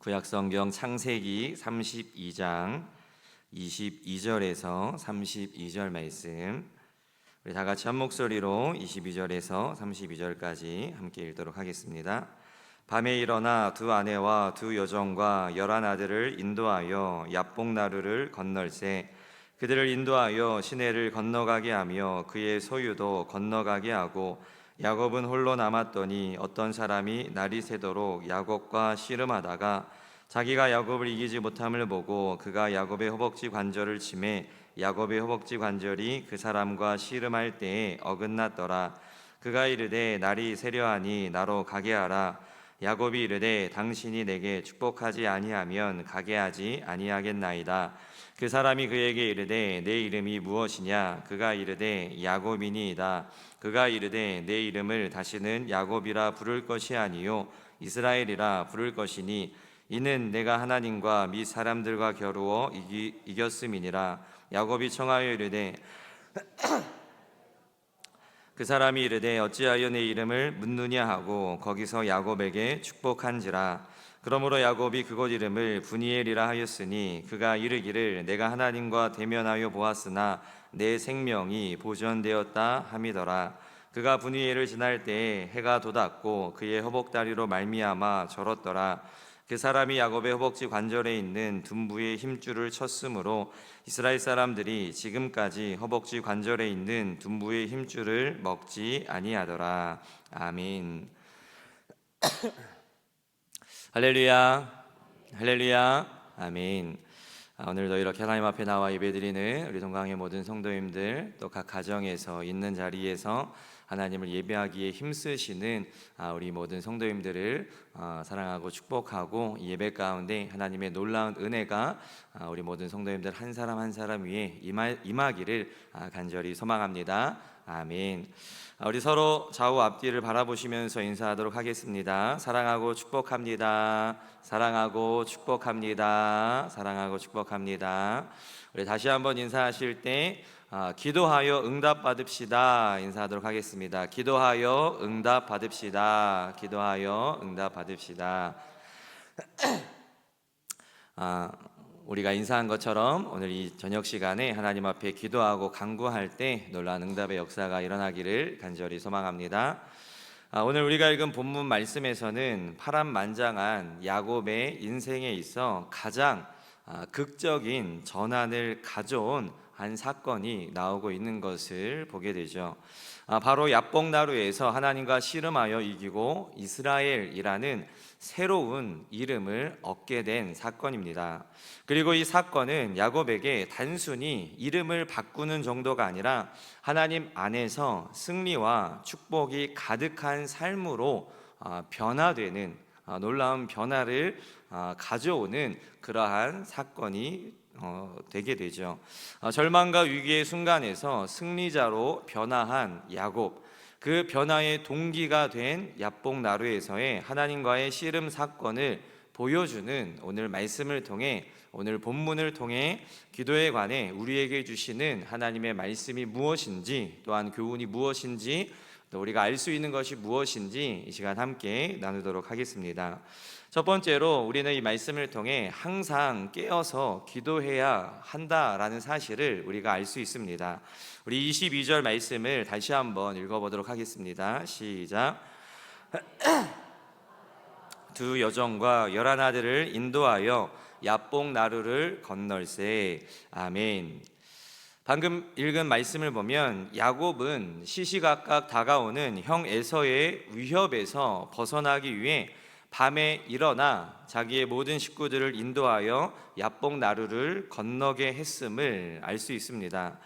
구약성경 창세기 32장 22절에서 32절 말씀, 우리 다 같이 한 목소리로 22절에서 32절까지 함께 읽도록 하겠습니다. 밤에 일어나 두 아내와 두 여종과 11아들을 인도하여 야복나루를 건널세 그들을 인도하여 시내를 건너가게 하며 그의 소유도 건너가게 하고 야곱은 홀로 남았더니 어떤 사람이 날이 새도록 야곱과 씨름하다가 자기가 야곱을 이기지 못함을 보고 그가 야곱의 허벅지 관절을 치매 야곱의 허벅지 관절이 그 사람과 씨름할 때에 어긋났더라. 그가 이르되 날이 새려하니 나로 가게 하라. 야곱이 이르되 당신이 내게 축복하지 아니하면 가게 하지 아니하겠나이다. 그 사람이 그에게 이르되 내 이름이 무엇이냐? 그가 이르되 야곱이니이다. 그가 이르되 내 이름을 다시는 야곱이라 부를 것이 아니요 이스라엘이라 부를 것이니 이는 내가 하나님과 및 사람들과 겨루어 이겼음이니라. 야곱이 청하여 이르되 그 사람이 이르되 어찌하여 내 이름을 묻느냐 하고 거기서 야곱에게 축복한지라. 그러므로 야곱이 그곳 이름을 브니엘이라 하였으니 그가 이르기를 내가 하나님과 대면하여 보았으나 내 생명이 보존되었다 함이더라. 그가 브니엘을 지날 때에 해가 돋았고 그의 허벅다리로 말미암아 절었더라. 그 사람이 야곱의 허벅지 관절에 있는 둔부의 힘줄을 쳤으므로 이스라엘 사람들이 지금까지 허벅지 관절에 있는 둔부의 힘줄을 먹지 아니하더라. 아멘. 할렐루야, 할렐루야, 아멘. 오늘도 이렇게 하나님 앞에 나와 예배드리는 우리 동강의 모든 성도님들, 또 각 가정에서 있는 자리에서 하나님을 예배하기에 힘쓰시는 우리 모든 성도님들을 사랑하고 축복하고, 예배 가운데 하나님의 놀라운 은혜가 우리 모든 성도님들 한 사람 한 사람 위에 임하기를 간절히 소망합니다. 아멘. 우리 서로 좌우 앞뒤를 바라보시면서 인사하도록 하겠습니다. 사랑하고 축복합니다. 사랑하고 축복합니다. 사랑하고 축복합니다. 우리 다시 한번 인사하실 때 기도하여 응답 받읍시다 인사하도록 하겠습니다. 기도하여 응답 받읍시다. 기도하여 응답 받읍시다. 우리가 인사한 것처럼 오늘 이 저녁 시간에 하나님 앞에 기도하고 간구할 때 놀라운 응답의 역사가 일어나기를 간절히 소망합니다. 오늘 우리가 읽은 본문 말씀에서는 파란만장한 야곱의 인생에 있어 가장 극적인 전환을 가져온 한 사건이 나오고 있는 것을 보게 되죠. 바로 야복나루에서 하나님과 씨름하여 이기고 이스라엘이라는 새로운 이름을 얻게 된 사건입니다. 그리고 이 사건은 야곱에게 단순히 이름을 바꾸는 정도가 아니라 하나님 안에서 승리와 축복이 가득한 삶으로 변화되는 놀라운 변화를 가져오는 그러한 사건이 되게 되죠. 절망과 위기의 순간에서 승리자로 변화한 야곱, 그 변화의 동기가 된 야복나루에서의 하나님과의 씨름 사건을 보여주는 오늘 말씀을 통해, 오늘 본문을 통해 기도에 관해 우리에게 주시는 하나님의 말씀이 무엇인지, 또한 교훈이 무엇인지, 또 우리가 알 수 있는 것이 무엇인지 이 시간 함께 나누도록 하겠습니다. 첫 번째로 우리는 이 말씀을 통해 항상 깨어서 기도해야 한다라는 사실을 우리가 알 수 있습니다. 우리 22절 말씀을 다시 한번 읽어보도록 하겠습니다. 시작. 두 여종과 11아들을 인도하여 야복나루를 건널세. 아멘. 방금 읽은 말씀을 보면 야곱은 시시각각 다가오는 형 에서의 위협에서 벗어나기 위해 밤에 일어나 자기의 모든 식구들을 인도하여 야복나루를 건너게 했음을 알 수 있습니다.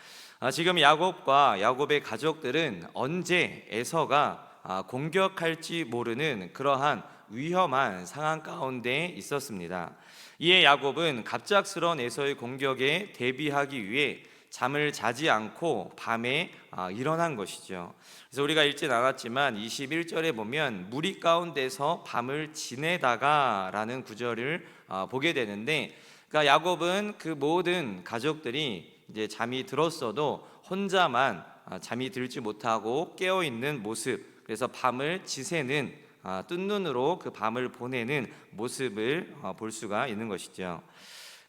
지금 야곱과 야곱의 가족들은 언제 에서가 공격할지 모르는 그러한 위험한 상황 가운데 있었습니다. 이에 야곱은 갑작스러운 에서의 공격에 대비하기 위해 잠을 자지 않고 밤에 일어난 것이죠. 그래서 우리가 읽진 않았지만 21절에 보면 무리 가운데서 밤을 지내다가 라는 구절을 보게 되는데, 그러니까 야곱은 그 모든 가족들이 이제 잠이 들었어도 혼자만 잠이 들지 못하고 깨어있는 모습, 그래서 밤을 지새는 뜬 눈으로 그 밤을 보내는 모습을 볼 수가 있는 것이죠.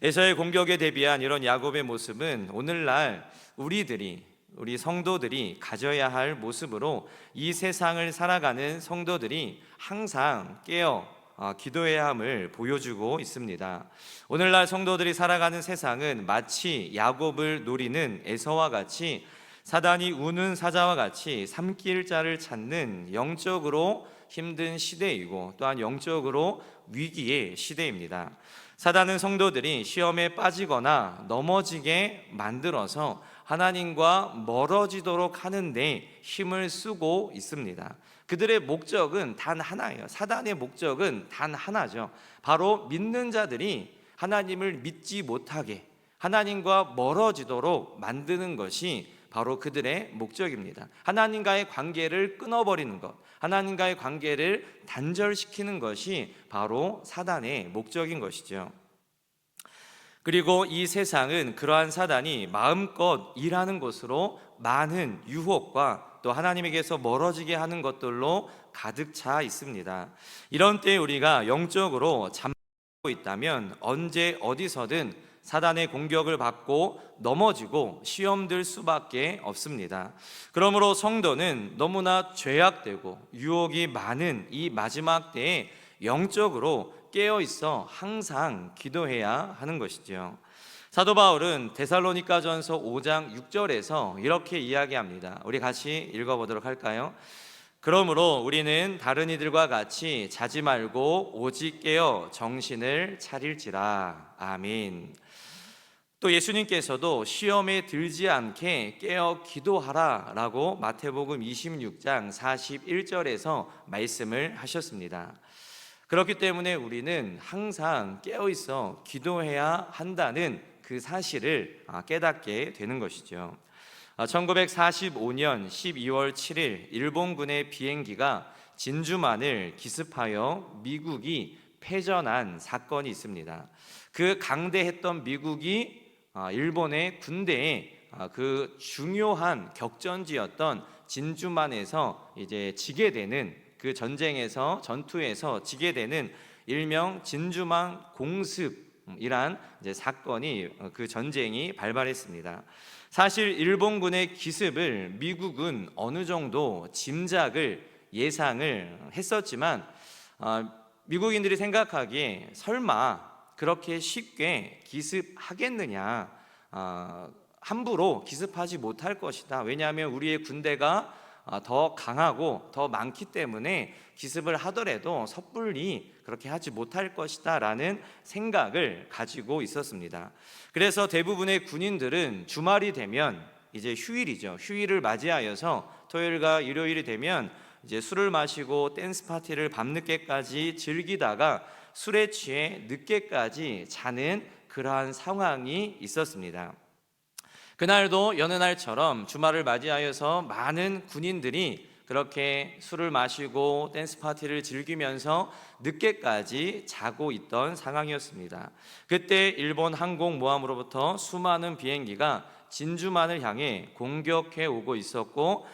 에서의 공격에 대비한 이런 야곱의 모습은 오늘날 우리 성도들이 가져야 할 모습으로 이 세상을 살아가는 성도들이 항상 깨어 기도해야 함을 보여주고 있습니다. 오늘날 성도들이 살아가는 세상은 마치 야곱을 노리는 에서와 같이 사단이 우는 사자와 같이 삼킬 자를 찾는 영적으로 힘든 시대이고 또한 영적으로 위기의 시대입니다. 사단은 성도들이 시험에 빠지거나 넘어지게 만들어서 하나님과 멀어지도록 하는데 힘을 쓰고 있습니다. 그들의 목적은 단 하나예요. 사단의 목적은 단 하나죠. 바로 믿는 자들이 하나님을 믿지 못하게, 하나님과 멀어지도록 만드는 것이 바로 그들의 목적입니다. 하나님과의 관계를 끊어버리는 것, 하나님과의 관계를 단절시키는 것이 바로 사단의 목적인 것이죠. 그리고 이 세상은 그러한 사단이 마음껏 일하는 곳으로 많은 유혹과 또 하나님에게서 멀어지게 하는 것들로 가득 차 있습니다. 이런 때에 우리가 영적으로 잠들고 있다면 언제 어디서든 사단의 공격을 받고 넘어지고 시험들 수밖에 없습니다. 그러므로 성도는 너무나 죄악되고 유혹이 많은 이 마지막 때에 영적으로 깨어 있어 항상 기도해야 하는 것이죠. 사도 바울은 데살로니가전서 5장 6절에서 이렇게 이야기합니다. 우리 같이 읽어보도록 할까요? 그러므로 우리는 다른 이들과 같이 자지 말고 오직 깨어 정신을 차릴지라. 아멘. 또 예수님께서도 시험에 들지 않게 깨어 기도하라 라고 마태복음 26장 41절에서 말씀을 하셨습니다. 그렇기 때문에 우리는 항상 깨어 있어 기도해야 한다는 그 사실을 깨닫게 되는 것이죠. 1945년 12월 7일 일본군의 비행기가 진주만을 기습하여 미국이 패전한 사건이 있습니다. 그 강대했던 미국이 일본의 군대에 그 중요한 격전지였던 진주만에서 이제 지게 되는 그 전투에서 지게 되는 일명 진주만 공습이란 이제 사건이 그 전쟁이 발발했습니다. 사실 일본군의 기습을 미국은 어느 정도 짐작을 예상을 했었지만 미국인들이 생각하기에 설마 그렇게 쉽게 기습하겠느냐, 함부로 기습하지 못할 것이다. 왜냐하면 우리의 군대가 더 강하고 더 많기 때문에 기습을 하더라도 섣불리 그렇게 하지 못할 것이다 라는 생각을 가지고 있었습니다. 그래서 대부분의 군인들은 주말이 되면 이제 휴일이죠. 휴일을 맞이하여서 토요일과 일요일이 되면 이제 술을 마시고 댄스 파티를 밤늦게까지 즐기다가 술에 취해 늦게까지 자는 그러한 상황이 있었습니다. 그날도 여느 날처럼 주말을 맞이하여서 많은 군인들이 그렇게 술을 마시고 댄스 파티를 즐기면서 늦게까지 자고 있던 상황이었습니다. 그때 일본 항공모함으로부터 수많은 비행기가 진주만을 향해 공격해 오고 있었고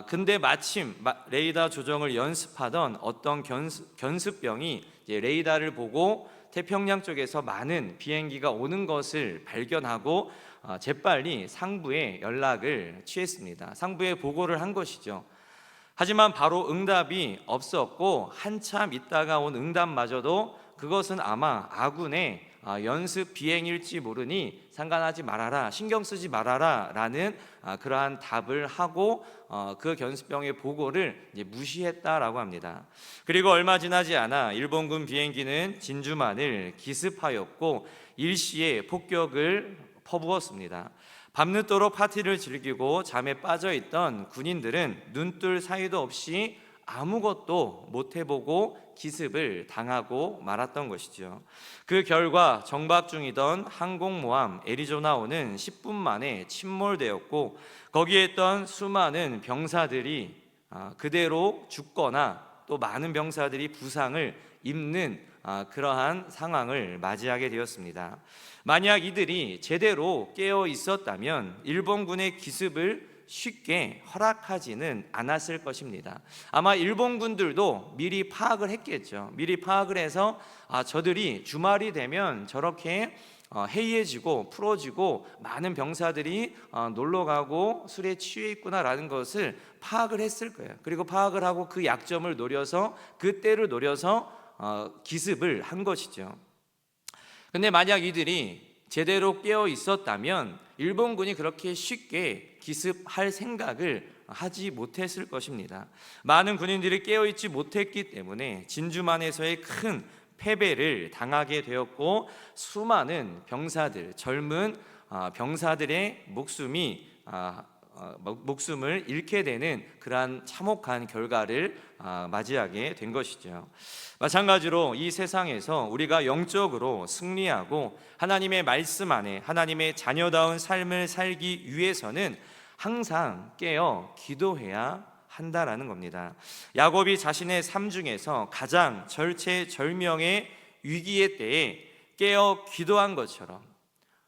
근데 마침 레이더 조정을 연습하던 어떤 견습병이 레이더를 보고 태평양 쪽에서 많은 비행기가 오는 것을 발견하고 재빨리 상부에 연락을 취했습니다. 상부에 보고를 한 것이죠. 하지만 바로 응답이 없었고 한참 있다가 온 응답마저도 그것은 아마 아군의 연습 비행일지 모르니 상관하지 말아라, 신경 쓰지 말아라 라는 그러한 답을 하고 그 견습병의 보고를 이제 무시했다라고 합니다. 그리고 얼마 지나지 않아 일본군 비행기는 진주만을 기습하였고 일시에 폭격을 퍼부었습니다. 밤늦도록 파티를 즐기고 잠에 빠져있던 군인들은 눈뜰 사이도 없이 아무것도 못 해보고 기습을 당하고 말았던 것이죠. 그 결과 정박 중이던 항공모함 애리조나호는 10분 만에 침몰되었고 거기에 있던 수많은 병사들이 그대로 죽거나 또 많은 병사들이 부상을 입는 그러한 상황을 맞이하게 되었습니다. 만약 이들이 제대로 깨어 있었다면 일본군의 기습을 쉽게 허락하지는 않았을 것입니다. 아마 일본군들도 미리 파악을 했겠죠. 미리 파악을 해서 저들이 주말이 되면 저렇게 해이해지고 풀어지고 많은 병사들이 놀러가고 술에 취해 있구나라는 것을 파악을 했을 거예요. 그리고 파악을 하고 그 약점을 노려서, 그 때를 노려서 기습을 한 것이죠. 근데 만약 이들이 제대로 깨어 있었다면 일본군이 그렇게 쉽게 기습할 생각을 하지 못했을 것입니다. 많은 군인들이 깨어 있지 못했기 때문에 진주만에서의 큰 패배를 당하게 되었고, 수많은 병사들, 젊은 병사들의 목숨을 잃게 되는 그러한 참혹한 결과를 맞이하게 된 것이죠. 마찬가지로 이 세상에서 우리가 영적으로 승리하고 하나님의 말씀 안에 하나님의 자녀다운 삶을 살기 위해서는 항상 깨어 기도해야 한다라는 겁니다. 야곱이 자신의 삶 중에서 가장 절체절명의 위기의 때에 깨어 기도한 것처럼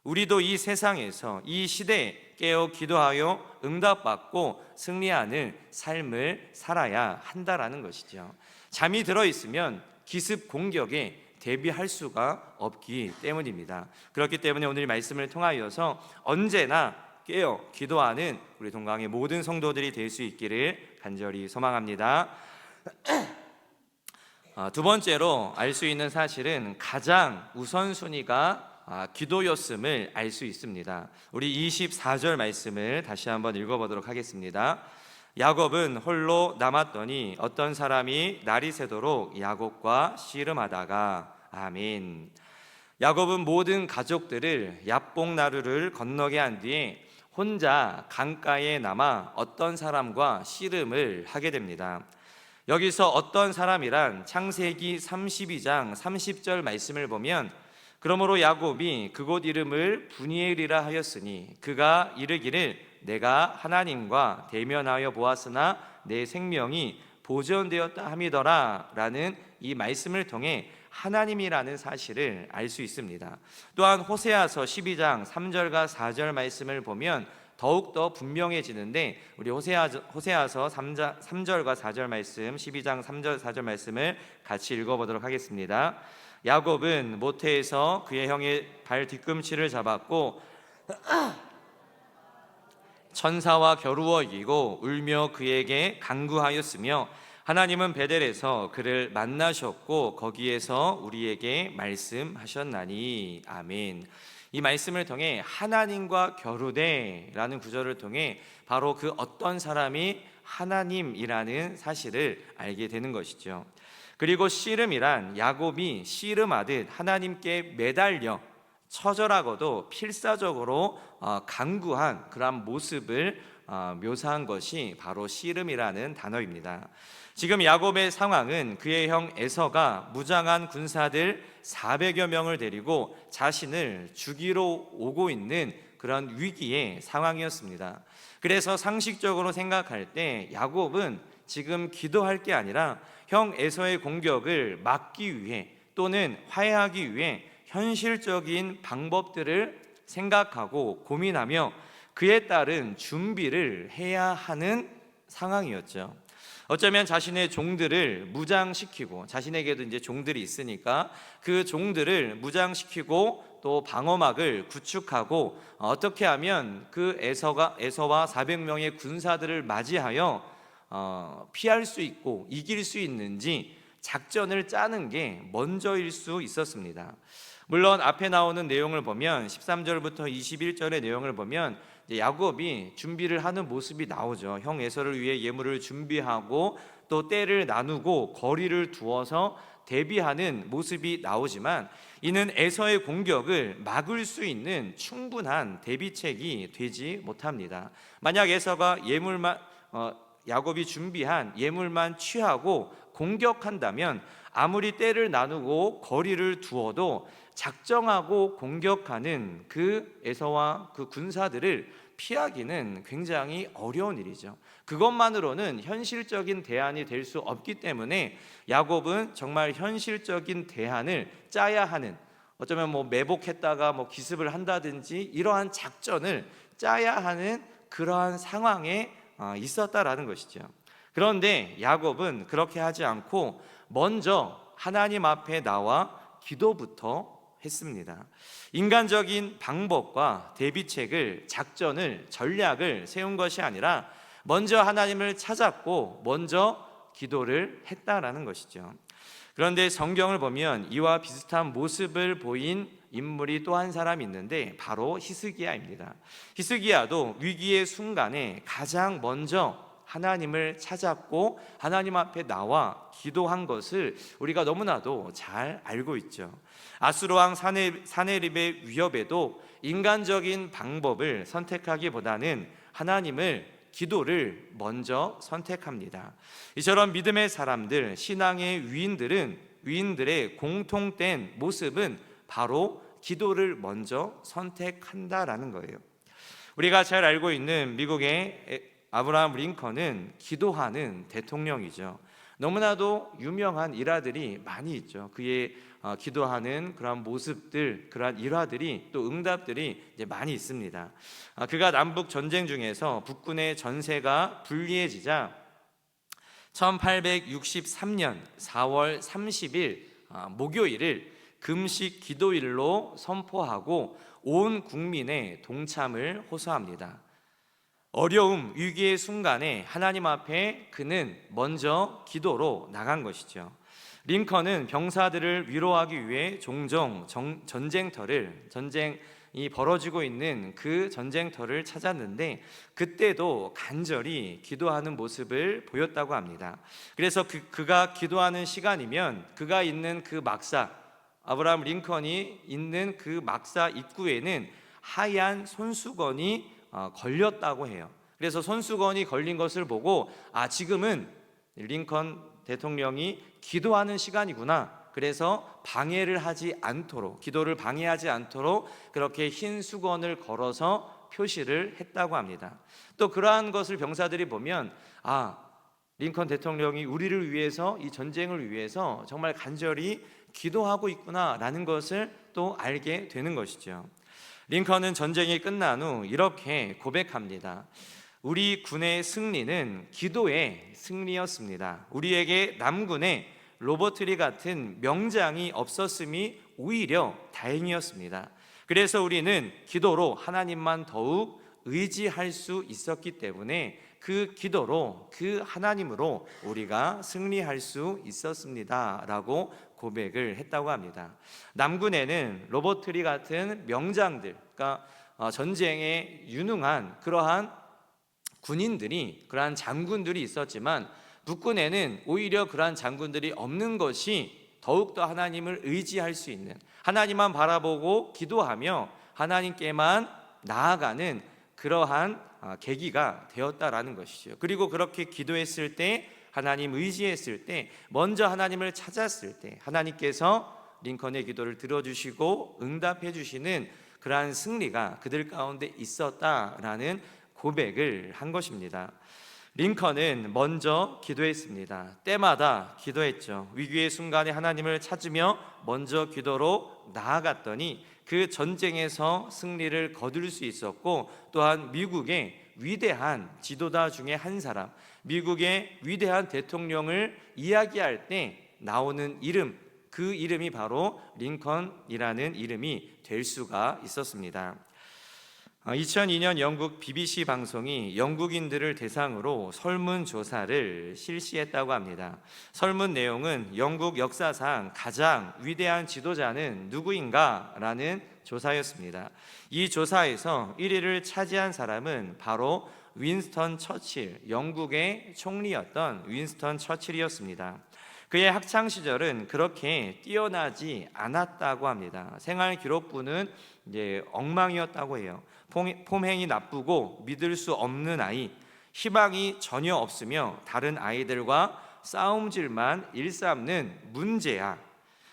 우리도 이 세상에서, 이 시대에 깨어 기도하여 응답받고 승리하는 삶을 살아야 한다라는 것이죠. 잠이 들어있으면 기습 공격에 대비할 수가 없기 때문입니다. 그렇기 때문에 오늘 말씀을 통하여서 언제나 깨어 기도하는 우리 동강의 모든 성도들이 될 수 있기를 간절히 소망합니다. 두 번째로 알 수 있는 사실은 가장 우선순위가 기도였음을 알 수 있습니다. 우리 24절 말씀을 다시 한번 읽어보도록 하겠습니다. 야곱은 홀로 남았더니 어떤 사람이 날이 새도록 야곱과 씨름하다가. 아멘. 야곱은 모든 가족들을 야복나루를 건너게 한 뒤에 혼자 강가에 남아 어떤 사람과 씨름을 하게 됩니다. 여기서 어떤 사람이란 창세기 32장 30절 말씀을 보면, 그러므로 야곱이 그곳 이름을 브니엘이라 하였으니 그가 이르기를 내가 하나님과 대면하여 보았으나 내 생명이 보존되었다 함이더라 라는 이 말씀을 통해 하나님이라는 사실을 알 수 있습니다. 또한 호세아서 12장 3절과 4절 말씀을 보면 더욱더 분명해지는데, 우리 호세아서 3절과 4절 말씀, 12장 3절 4절 말씀을 같이 읽어보도록 하겠습니다. 야곱은 모태에서 그의 형의 발 뒤꿈치를 잡았고 천사와 겨루어 이기고 울며 그에게 간구하였으며, 하나님은 베델에서 그를 만나셨고 거기에서 우리에게 말씀하셨나니. 아멘. 이 말씀을 통해 하나님과 겨루되라는 구절을 통해 바로 그 어떤 사람이 하나님이라는 사실을 알게 되는 것이죠. 그리고 씨름이란 야곱이 씨름하듯 하나님께 매달려 처절하고도 필사적으로 간구한 그런 모습을 묘사한 것이 바로 씨름이라는 단어입니다. 지금 야곱의 상황은 그의 형 에서가 무장한 군사들 400여 명을 데리고 자신을 죽이러 오고 있는 그런 위기의 상황이었습니다. 그래서 상식적으로 생각할 때 야곱은 지금 기도할 게 아니라 형 에서의 공격을 막기 위해 또는 화해하기 위해 현실적인 방법들을 생각하고 고민하며 그에 따른 준비를 해야 하는 상황이었죠. 어쩌면 자신의 종들을 무장시키고, 자신에게도 이제 종들이 있으니까 그 종들을 무장시키고 또 방어막을 구축하고 어떻게 하면 그 에서와 400명의 군사들을 맞이하여 피할 수 있고 이길 수 있는지 작전을 짜는 게 먼저일 수 있었습니다. 물론 앞에 나오는 내용을 보면 13절부터 21절의 내용을 보면 야곱이 준비를 하는 모습이 나오죠. 형 에서를 위해 예물을 준비하고 또 때를 나누고 거리를 두어서 대비하는 모습이 나오지만 이는 에서의 공격을 막을 수 있는 충분한 대비책이 되지 못합니다. 만약 에서가 야곱이 준비한 예물만 취하고 공격한다면 아무리 때를 나누고 거리를 두어도 작정하고 공격하는 그 에서와 그 군사들을 피하기는 굉장히 어려운 일이죠. 그것만으로는 현실적인 대안이 될 수 없기 때문에 야곱은 정말 현실적인 대안을 짜야 하는, 어쩌면 매복했다가 기습을 한다든지 이러한 작전을 짜야 하는 그러한 상황에 있었다라는 것이죠. 그런데 야곱은 그렇게 하지 않고 먼저 하나님 앞에 나와 기도부터 했습니다. 인간적인 방법과 대비책을, 작전을, 전략을 세운 것이 아니라 먼저 하나님을 찾았고 먼저 기도를 했다라는 것이죠. 그런데 성경을 보면 이와 비슷한 모습을 보인 인물이 또 한 사람이 있는데 바로 히스기야입니다. 히스기야도 위기의 순간에 가장 먼저 하나님을 찾았고 하나님 앞에 나와 기도한 것을 우리가 너무나도 잘 알고 있죠. 아수르 왕 사네립의 위협에도 인간적인 방법을 선택하기보다는 하나님을, 기도를 먼저 선택합니다. 이처럼 믿음의 사람들, 신앙의 위인들의 공통된 모습은 바로 기도를 먼저 선택한다라는 거예요. 우리가 잘 알고 있는 미국의 아브라함 링컨은 기도하는 대통령이죠. 너무나도 유명한 일화들이 많이 있죠. 그의 기도하는 그러한 모습들, 그러한 일화들이, 또 응답들이 이제 많이 있습니다. 그가 남북 전쟁 중에서 북군의 전세가 불리해지자 1863년 4월 30일 목요일을 금식 기도일로 선포하고 온 국민의 동참을 호소합니다. 어려움, 위기의 순간에 하나님 앞에 그는 먼저 기도로 나간 것이죠. 링컨은 병사들을 위로하기 위해 종종 전쟁이 벌어지고 있는 그 전쟁터를 찾았는데 그때도 간절히 기도하는 모습을 보였다고 합니다. 그래서 그가 기도하는 시간이면 그가 있는 그 막사, 아브라함 링컨이 있는 그 막사 입구에는 하얀 손수건이 걸렸다고 해요. 그래서 손수건이 걸린 것을 보고 지금은 링컨 대통령이 기도하는 시간이구나. 그래서 기도를 방해하지 않도록 그렇게 흰 수건을 걸어서 표시를 했다고 합니다. 또 그러한 것을 병사들이 보면 링컨 대통령이 우리를 위해서, 이 전쟁을 위해서 정말 간절히 기도하고 있구나라는 것을 또 알게 되는 것이죠. 링컨은 전쟁이 끝난 후 이렇게 고백합니다. 우리 군의 승리는 기도의 승리였습니다. 우리에게 남군에 로버트리 같은 명장이 없었음이 오히려 다행이었습니다. 그래서 우리는 기도로 하나님만 더욱 의지할 수 있었기 때문에 그 기도로, 그 하나님으로 우리가 승리할 수 있었습니다 라고 고백을 했다고 합니다. 남군에는 로버트리 같은 명장들, 그러니까 전쟁에 유능한 그러한 군인들이, 그러한 장군들이 있었지만 북군에는 오히려 그러한 장군들이 없는 것이 더욱더 하나님을 의지할 수 있는, 하나님만 바라보고 기도하며 하나님께만 나아가는 그러한 계기가 되었다라는 것이죠. 그리고 그렇게 기도했을 때, 하나님 의지했을 때, 먼저 하나님을 찾았을 때 하나님께서 링컨의 기도를 들어주시고 응답해 주시는 그러한 승리가 그들 가운데 있었다라는 고백을 한 것입니다. 링컨은 먼저 기도했습니다. 때마다 기도했죠. 위기의 순간에 하나님을 찾으며 먼저 기도로 나아갔더니 그 전쟁에서 승리를 거둘 수 있었고, 또한 미국의 위대한 지도자 중에 한 사람, 미국의 위대한 대통령을 이야기할 때 나오는 이름, 그 이름이 바로 링컨이라는 이름이 될 수가 있었습니다. 2002년 영국 BBC 방송이 영국인들을 대상으로 설문조사를 실시했다고 합니다. 설문 내용은 영국 역사상 가장 위대한 지도자는 누구인가? 라는 조사였습니다. 이 조사에서 1위를 차지한 사람은 바로 윈스턴 처칠, 영국의 총리였던 윈스턴 처칠이었습니다. 그의 학창 시절은 그렇게 뛰어나지 않았다고 합니다. 생활 기록부는 엉망이었다고 해요. 폼행이 나쁘고 믿을 수 없는 아이, 희망이 전혀 없으며 다른 아이들과 싸움질만 일삼는 문제야.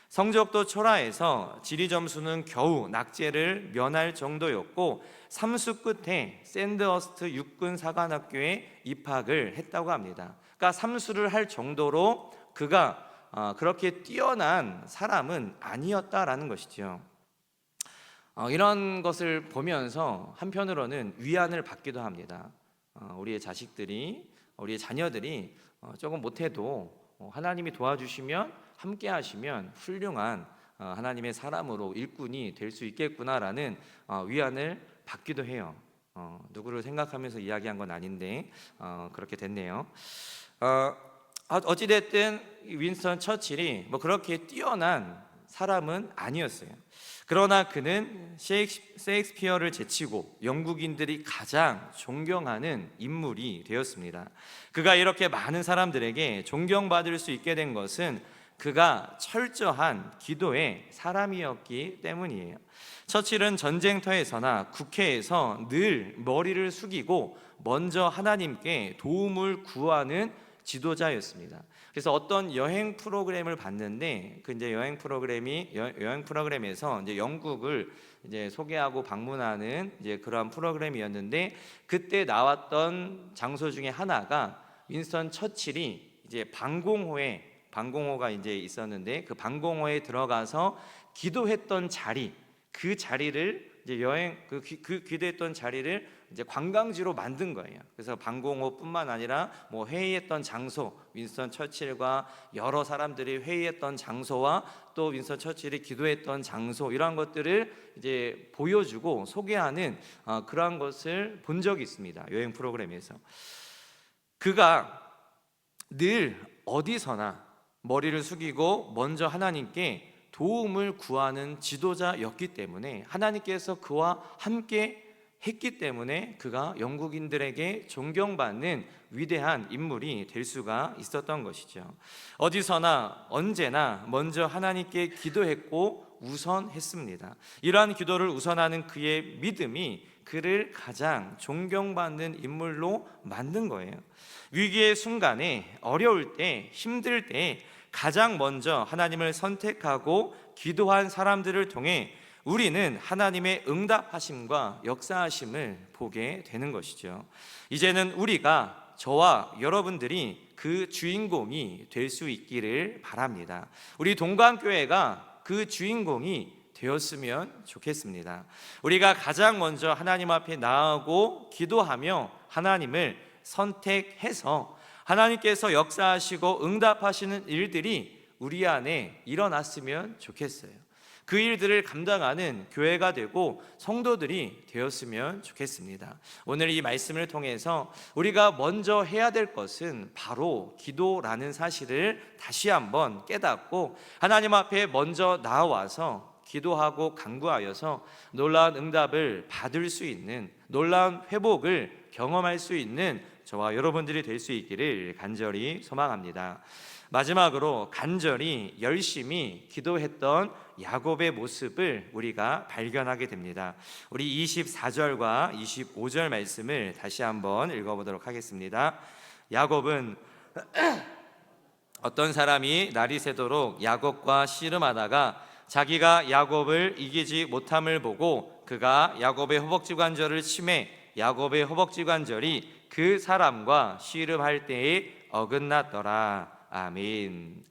성적도 초라해서 지리 점수는 겨우 낙제를 면할 정도였고, 삼수 끝에 샌드허스트 육군 사관학교에 입학을 했다고 합니다. 그러니까 삼수를 할 정도로 그가 그렇게 뛰어난 사람은 아니었다라는 것이죠. 이런 것을 보면서 한편으로는 위안을 받기도 합니다. 우리의 자식들이, 우리의 자녀들이 조금 못해도 하나님이 도와주시면, 함께 하시면 훌륭한 하나님의 사람으로 일꾼이 될 수 있겠구나라는 위안을 받기도 해요. 누구를 생각하면서 이야기한 건 아닌데 그렇게 됐네요. 어찌됐든 윈스턴 처칠이 뭐 그렇게 뛰어난 사람은 아니었어요. 그러나 그는 셰익스피어를 제치고 영국인들이 가장 존경하는 인물이 되었습니다. 그가 이렇게 많은 사람들에게 존경받을 수 있게 된 것은 그가 철저한 기도의 사람이었기 때문이에요. 처칠은 전쟁터에서나 국회에서 늘 머리를 숙이고 먼저 하나님께 도움을 구하는 지도자였습니다. 그래서 어떤 여행 프로그램을 봤는데 그 이제 여행 프로그램에서 이제 영국을 이제 소개하고 방문하는 이제 그러한 프로그램이었는데, 그때 나왔던 장소 중에 하나가 윈스턴 처칠이 이제 방공호가 이제 있었는데 그 방공호에 들어가서 기도했던 자리, 그 자리를 이제 기도했던 자리를 이제 관광지로 만든 거예요. 그래서 방공호뿐만 아니라 뭐 회의했던 장소, 윈스턴 처칠과 여러 사람들이 회의했던 장소와 또 윈스턴 처칠이 기도했던 장소, 이러한 것들을 이제 보여주고 소개하는 그러한 것을 본 적이 있습니다. 여행 프로그램에서. 그가 늘 어디서나 머리를 숙이고 먼저 하나님께 도움을 구하는 지도자였기 때문에 하나님께서 그와 함께 했기 때문에 그가 영국인들에게 존경받는 위대한 인물이 될 수가 있었던 것이죠. 어디서나 언제나 먼저 하나님께 기도했고 우선했습니다. 이러한 기도를 우선하는 그의 믿음이 그를 가장 존경받는 인물로 만든 거예요. 위기의 순간에, 어려울 때, 힘들 때 가장 먼저 하나님을 선택하고 기도한 사람들을 통해 우리는 하나님의 응답하심과 역사하심을 보게 되는 것이죠. 이제는 우리가, 저와 여러분들이 그 주인공이 될 수 있기를 바랍니다. 우리 동관교회가 그 주인공이 되었으면 좋겠습니다. 우리가 가장 먼저 하나님 앞에 나아가고 기도하며 하나님을 선택해서 하나님께서 역사하시고 응답하시는 일들이 우리 안에 일어났으면 좋겠어요. 그 일들을 감당하는 교회가 되고 성도들이 되었으면 좋겠습니다. 오늘 이 말씀을 통해서 우리가 먼저 해야 될 것은 바로 기도라는 사실을 다시 한번 깨닫고 하나님 앞에 먼저 나와서 기도하고 간구하여서 놀라운 응답을 받을 수 있는, 놀라운 회복을 경험할 수 있는 저와 여러분들이 될 수 있기를 간절히 소망합니다. 마지막으로 간절히 열심히 기도했던 야곱의 모습을 우리가 발견하게 됩니다. 우리 24절과 25절 말씀을 다시 한번 읽어보도록 하겠습니다. 야곱은 어떤 사람이 날이 새도록 야곱과 씨름하다가 자기가 야곱을 이기지 못함을 보고 그가 야곱의 허벅지 관절을 치매 야곱의 허벅지 관절이 그 사람과 씨름할 때에 어긋났더라. 아멘.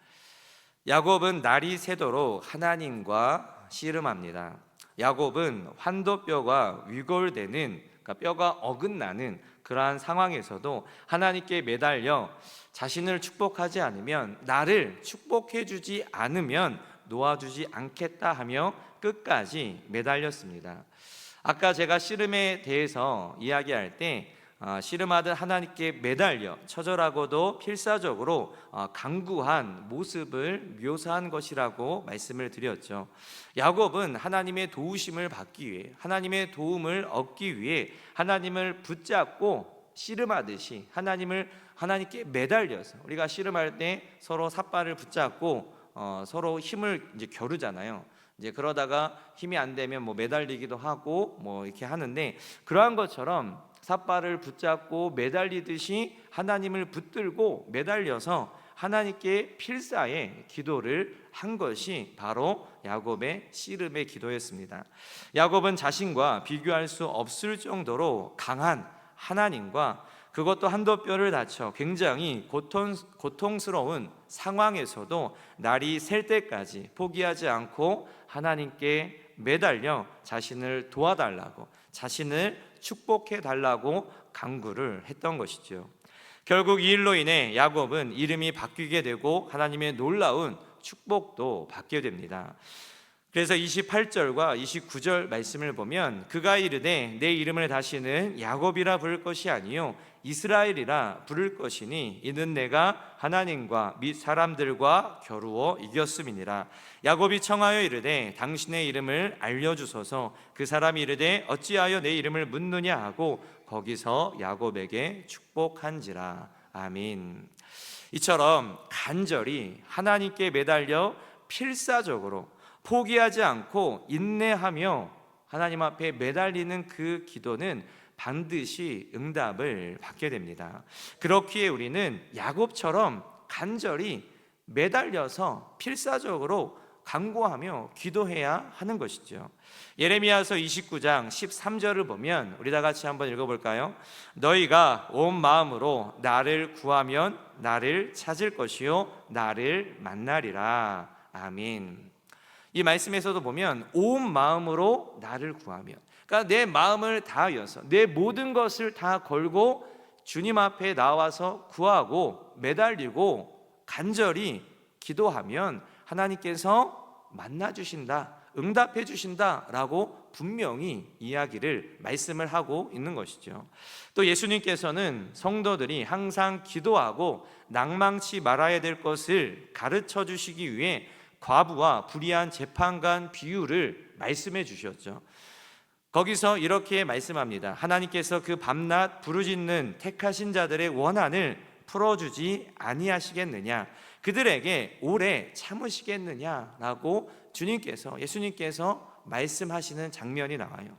야곱은 날이 새도록 하나님과 씨름합니다. 야곱은 환도뼈가 위골되는, 그러니까 뼈가 어긋나는 그러한 상황에서도 하나님께 매달려 자신을 축복하지 않으면, 나를 축복해 주지 않으면 놓아주지 않겠다 하며 끝까지 매달렸습니다. 아까 제가 씨름에 대해서 이야기할 때 씨름하듯 하나님께 매달려 처절하고도 필사적으로 간구한 모습을 묘사한 것이라고 말씀을 드렸죠. 야곱은 하나님의 도우심을 받기 위해, 하나님의 도움을 얻기 위해 하나님을 붙잡고 씨름하듯이 하나님께 매달려서, 우리가 씨름할 때 서로 삿발을 붙잡고 서로 힘을 이제 겨루잖아요. 이제 그러다가 힘이 안 되면 뭐 매달리기도 하고 뭐 이렇게 하는데, 그러한 것처럼 삿발을 붙잡고 매달리듯이 하나님을 붙들고 매달려서 하나님께 필사의 기도를 한 것이 바로 야곱의 씨름의 기도였습니다. 야곱은 자신과 비교할 수 없을 정도로 강한 하나님과 그것도 한도 뼈를 다쳐 굉장히 고통스러운 상황에서도 날이 셀 때까지 포기하지 않고 하나님께 매달려 자신을 도와달라고, 자신을 축복해 달라고 간구를 했던 것이죠. 결국 이 일로 인해 야곱은 이름이 바뀌게 되고 하나님의 놀라운 축복도 받게 됩니다. 그래서 28절과 29절 말씀을 보면 그가 이르되 내 이름을 다시는 야곱이라 부를 것이 아니요 이스라엘이라 부를 것이니 이는 내가 하나님과 및 사람들과 겨루어 이겼음이니라. 야곱이 청하여 이르되 당신의 이름을 알려주소서. 그 사람이 이르되 어찌하여 내 이름을 묻느냐 하고 거기서 야곱에게 축복한지라. 아멘. 이처럼 간절히 하나님께 매달려 필사적으로 포기하지 않고 인내하며 하나님 앞에 매달리는 그 기도는 반드시 응답을 받게 됩니다. 그렇기에 우리는 야곱처럼 간절히 매달려서 필사적으로 간구하며 기도해야 하는 것이죠. 예레미야서 29장 13절을 보면 우리 다 같이 한번 읽어볼까요? 너희가 온 마음으로 나를 구하면 나를 찾을 것이요 나를 만나리라. 아멘. 이 말씀에서도 보면 온 마음으로 나를 구하면, 그러니까 내 마음을 다하여서 내 모든 것을 다 걸고 주님 앞에 나와서 구하고 매달리고 간절히 기도하면 하나님께서 만나 주신다, 응답해 주신다라고 분명히 말씀을 하고 있는 것이죠. 또 예수님께서는 성도들이 항상 기도하고 낭망치 말아야 될 것을 가르쳐 주시기 위해 과부와 불의한 재판관 비유를 말씀해 주셨죠. 거기서 이렇게 말씀합니다. 하나님께서 그 밤낮 부르짖는 택하신 자들의 원한을 풀어주지 아니하시겠느냐, 그들에게 오래 참으시겠느냐라고 예수님께서 말씀하시는 장면이 나와요.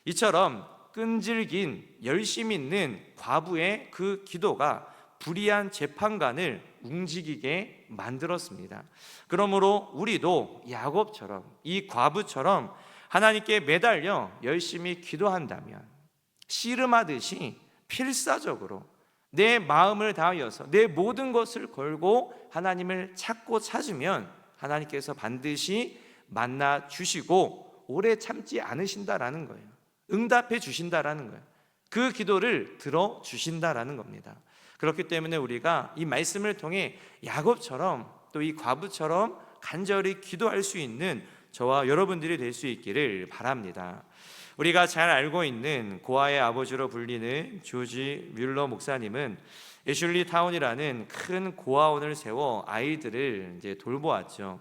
이처럼 끈질긴 열심 있는 과부의 그 기도가 불의한 재판관을 움직이게 만들었습니다. 그러므로 우리도 야곱처럼, 이 과부처럼 하나님께 매달려 열심히 기도한다면, 씨름하듯이 필사적으로 내 마음을 다하여서 내 모든 것을 걸고 하나님을 찾으면 하나님께서 반드시 만나 주시고 오래 참지 않으신다라는 거예요. 응답해 주신다라는 거예요. 그 기도를 들어 주신다라는 겁니다. 그렇기 때문에 우리가 이 말씀을 통해 야곱처럼 또 이 과부처럼 간절히 기도할 수 있는 저와 여러분들이 될 수 있기를 바랍니다. 우리가 잘 알고 있는 고아의 아버지로 불리는 조지 뮬러 목사님은 애슐리 타운이라는 큰 고아원을 세워 아이들을 돌보았죠.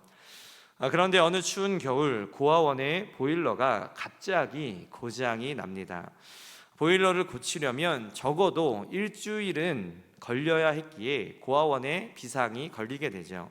그런데 어느 추운 겨울 고아원의 보일러가 갑자기 고장이 납니다. 보일러를 고치려면 적어도 일주일은 걸려야 했기에 고아원에 비상이 걸리게 되죠.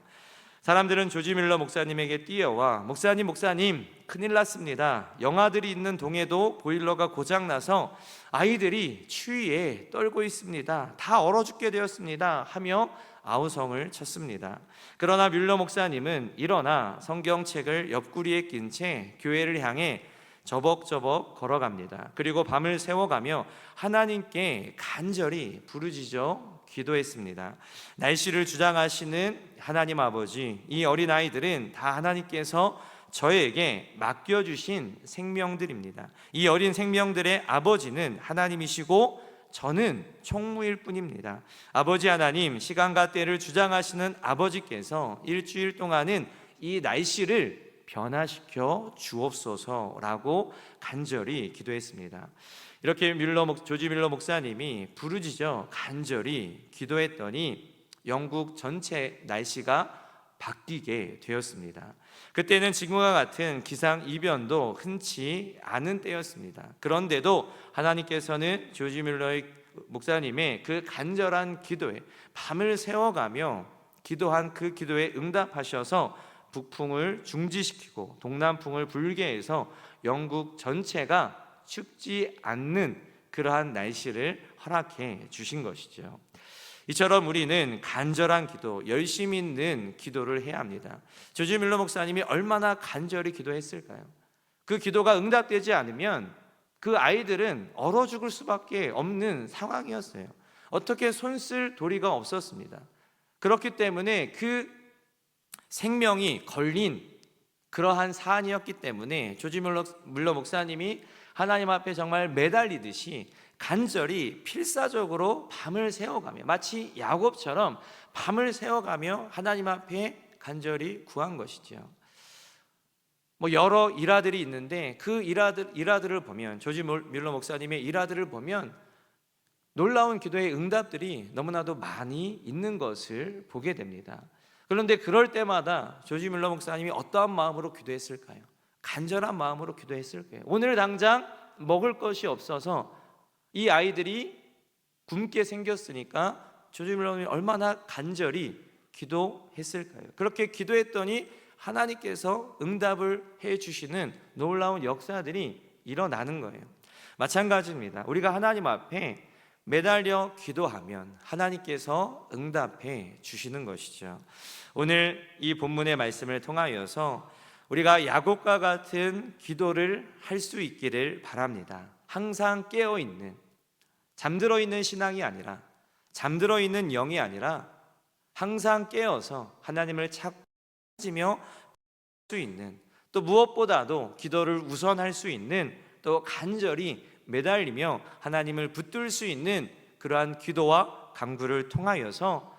사람들은 조지 밀러 목사님에게 뛰어와 목사님 큰일 났습니다. 영아들이 있는 동에도 보일러가 고장나서 아이들이 추위에 떨고 있습니다. 다 얼어 죽게 되었습니다 하며 아우성을 쳤습니다. 그러나 밀러 목사님은 일어나 성경책을 옆구리에 낀 채 교회를 향해 저벅저벅 걸어갑니다. 그리고 밤을 새워가며 하나님께 간절히 부르짖어 기도했습니다. 날씨를 주장하시는 하나님 아버지, 이 어린아이들은 다 하나님께서 저에게 맡겨주신 생명들입니다. 이 어린 생명들의 아버지는 하나님이시고 저는 총무일 뿐입니다. 아버지 하나님, 시간과 때를 주장하시는 아버지께서 일주일 동안은 이 날씨를 변화시켜 주옵소서라고 간절히 기도했습니다. 이렇게 조지 밀러 목사님이 부르짖어 간절히 기도했더니 영국 전체 날씨가 바뀌게 되었습니다. 그때는 지금과 같은 기상 이변도 흔치 않은 때였습니다. 그런데도 하나님께서는 조지 밀러 목사님의 그 간절한 기도에 밤을 새워가며 기도한 그 기도에 응답하셔서 북풍을 중지시키고 동남풍을 불게 해서 영국 전체가 춥지 않는 그러한 날씨를 허락해 주신 것이죠. 이처럼 우리는 간절한 기도, 열심 있는 기도를 해야 합니다. 조지 밀러 목사님이 얼마나 간절히 기도했을까요? 그 기도가 응답되지 않으면 그 아이들은 얼어 죽을 수밖에 없는 상황이었어요. 어떻게 손쓸 도리가 없었습니다. 그렇기 때문에 그 생명이 걸린 그러한 사안이었기 때문에 조지 물러 목사님이 하나님 앞에 정말 매달리듯이 간절히 필사적으로 밤을 새워가며, 마치 야곱처럼 밤을 새워가며 하나님 앞에 간절히 구한 것이죠. 여러 일화들이 있는데 그 일화들을 보면, 조지 밀러 목사님의 일화들을 보면 놀라운 기도의 응답들이 너무나도 많이 있는 것을 보게 됩니다. 그런데 그럴 때마다 조지 밀러 목사님이 어떠한 마음으로 기도했을까요? 간절한 마음으로 기도했을까요? 오늘 당장 먹을 것이 없어서 이 아이들이 굶게 생겼으니까 조지 밀러 목사님이 얼마나 간절히 기도했을까요? 그렇게 기도했더니 하나님께서 응답을 해주시는 놀라운 역사들이 일어나는 거예요. 마찬가지입니다. 우리가 하나님 앞에 매달려 기도하면 하나님께서 응답해 주시는 것이죠. 오늘 이 본문의 말씀을 통하여서 우리가 야곱과 같은 기도를 할 수 있기를 바랍니다. 항상 깨어있는, 잠들어 있는 신앙이 아니라, 잠들어 있는 영이 아니라 항상 깨어서 하나님을 찾으며 수 있는, 또 무엇보다도 기도를 우선할 수 있는, 또 간절히 매달리며 하나님을 붙들 수 있는 그러한 기도와 간구를 통하여서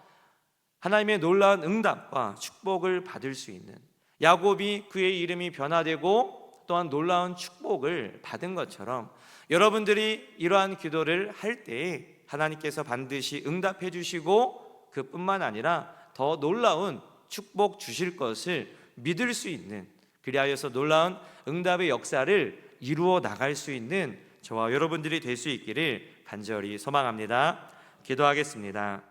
하나님의 놀라운 응답과 축복을 받을 수 있는, 야곱이 그의 이름이 변화되고 또한 놀라운 축복을 받은 것처럼 여러분들이 이러한 기도를 할 때에 하나님께서 반드시 응답해 주시고 그뿐만 아니라 더 놀라운 축복 주실 것을 믿을 수 있는, 그리하여서 놀라운 응답의 역사를 이루어 나갈 수 있는 저와 여러분들이 될 수 있기를 간절히 소망합니다. 기도하겠습니다.